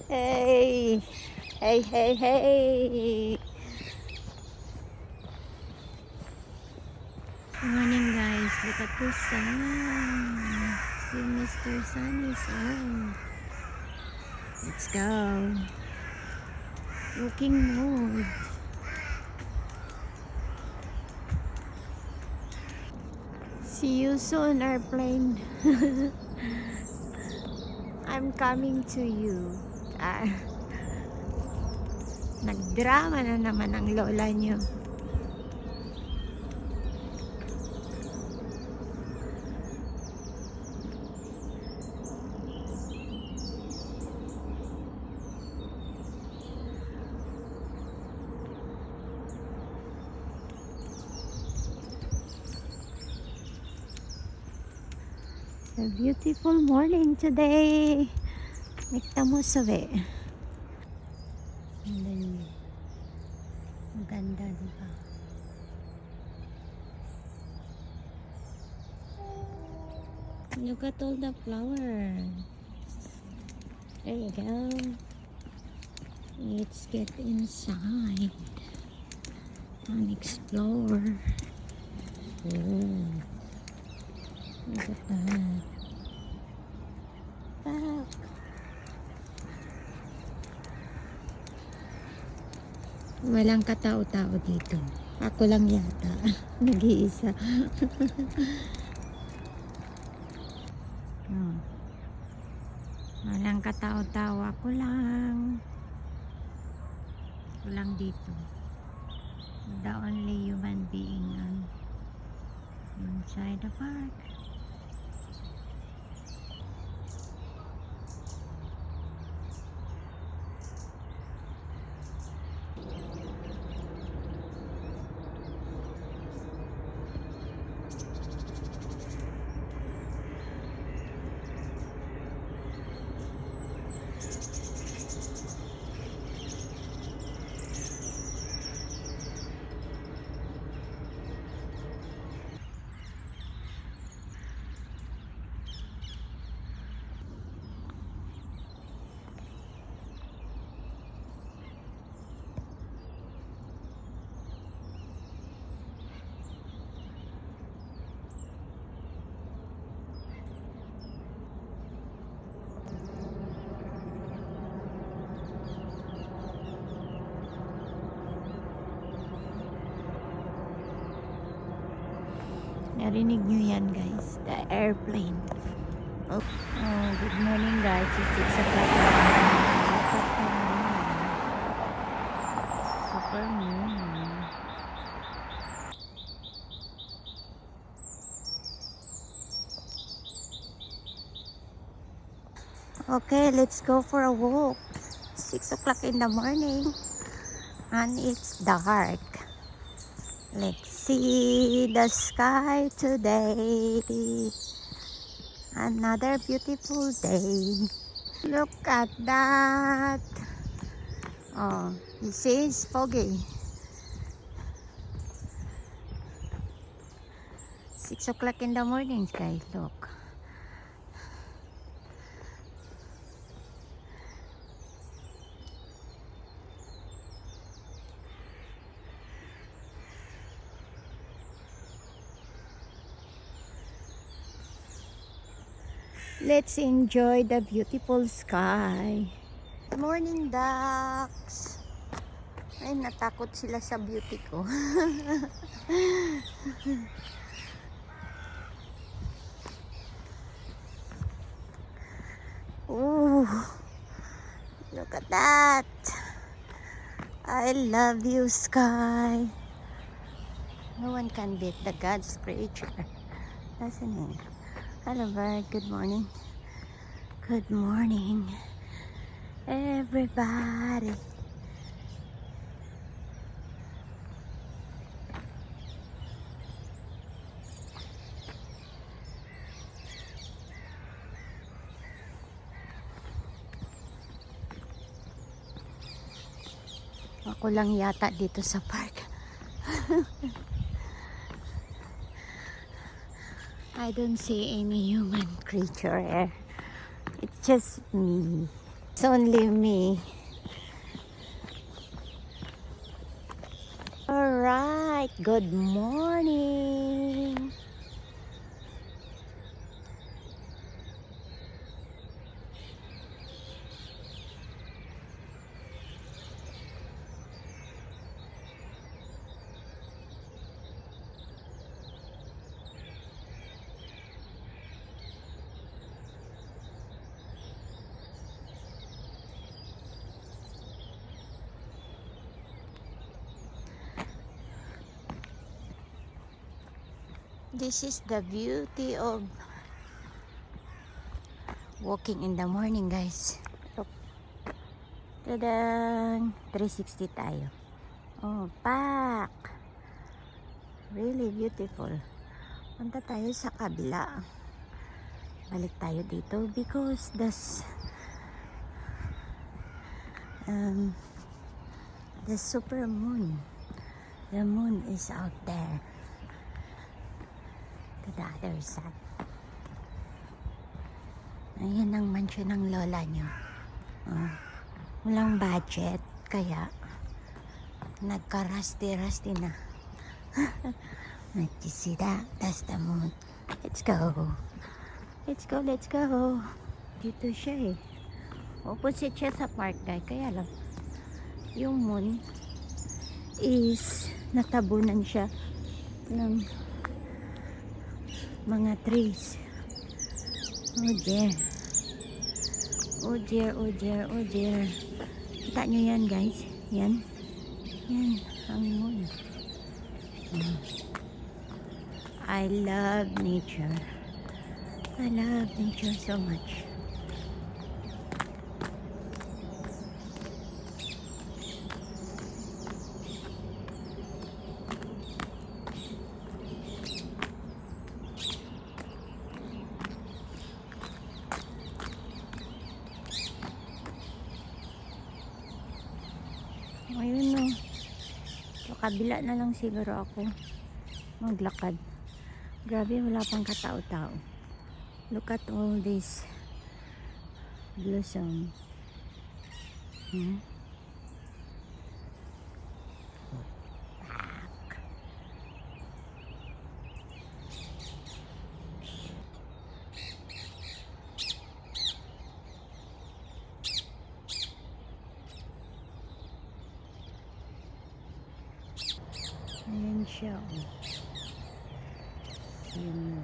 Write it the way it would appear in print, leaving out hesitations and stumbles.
Hey, hey, hey, hey. Good morning, guys. Look at the sun. See, Mr. Sun is on. Let's go. Walking mode. See you soon, airplane. I'm coming to you. Nagdrama na naman ang lola nyo. A beautiful morning today. Mikta mo sabi. Maganda, diba? Look at all the flowers. There you go. Let's get inside and explore. Oh, look at that. Wow. Walang katao-tao dito. Ako lang yata. Nag-iisa. Oh. Walang katao-tao. Ako lang. Ako lang dito. The only human being inside the park. Narinig nyo yan, guys. The airplane. Oh, good morning, guys. It's 6 o'clock. Super moon. Okay, let's go for a walk. 6 o'clock in the morning. And it's dark. Let's see the sky today. Another beautiful day. Look at that. Oh, you see, it's foggy. 6 o'clock in the morning, guys. Look. Let's enjoy the beautiful sky. Good morning, ducks. Ay, natakot sila sa beauty ko. Ooh, look at that. I love you, sky. No one can beat the God's creature. Doesn't it? Hello, bird. Good morning. Good morning, everybody. Ako lang yata dito sa park. I don't see any human creature here. It's just me. It's only me. Alright, good morning. This is the beauty of walking in the morning, guys. Look. Tadang! 360 tayo. Oh, pak! Really beautiful. Punta tayo sa kabila. Balik tayo dito because the super moon. The moon is out there. To the other side. Ayan ang mansion ng lola nyo. Walang budget, kaya nagka-rusty na. You see that? That's the moon. Let's go. Let's go, let's go. Dito siya eh. Opposite siya sa park, guys. Kaya lang, yung moon is natabunan siya ng mga trees. Oh dear. Oh dear, oh dear, oh dear. Kita nyo yan, guys. Yan. Yan, ang moon. I love nature. I love nature so much. Ayun no. Sa kabila na lang siguro ako maglakad. Grabe, wala pang katao-tao. Look at all this blossom. Ayan siya. Yun.